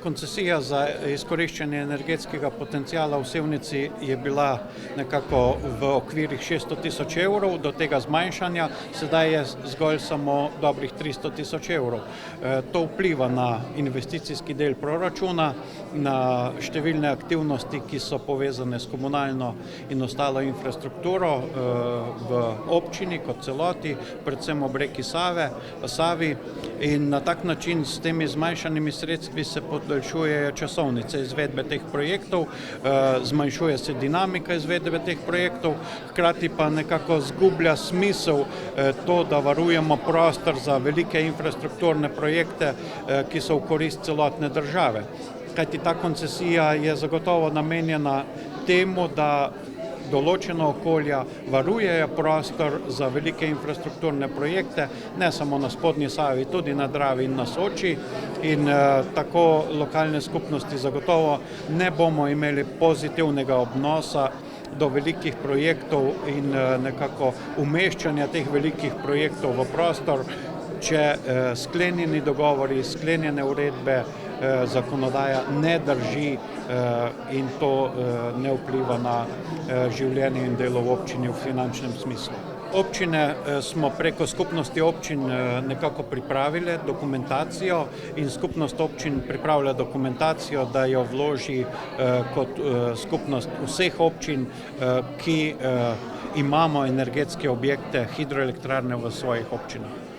Koncesija za izkoriščanje energetskega potencijala v Sevnici je bila nekako v okvirih 600 tisoč evrov, do tega zmanjšanja, sedaj je zgolj samo dobrih 300 tisoč evrov. To vpliva na investicijski del proračuna, na številne aktivnosti, ki so povezane s komunalno in ostalo infrastrukturo v občini kot celoti, predvsem ob reki Savi, in na tak način s temi zmanjšanimi sredstvi se podaljšujejo časovnice izvedbe teh projektov, zmanjšuje se dinamika izvedbe teh projektov, hkrati pa nekako zgublja smisel to, da varujemo prostor za velike infrastrukturne projekte, ki so v korist celotne države. Kajti ta koncesija je zagotovo namenjena temu, da določena okolja varujejo prostor za velike infrastrukturne projekte, ne samo na spodnji Savi, tudi na Dravi in na Soči, in tako lokalne skupnosti zagotovo ne bomo imeli pozitivnega odnosa do velikih projektov in nekako umeščanja teh velikih projektov v prostor, če sklenjeni dogovori, sklenjene uredbe, zakonodaja ne drži in to ne vpliva na življenje in delo v občini v finančnem smislu. Občine smo preko skupnosti občin nekako pripravile dokumentacijo in skupnost občin pripravlja dokumentacijo, da jo vloži kot skupnost vseh občin, ki imamo energetske objekte, hidroelektrarne v svojih občinah.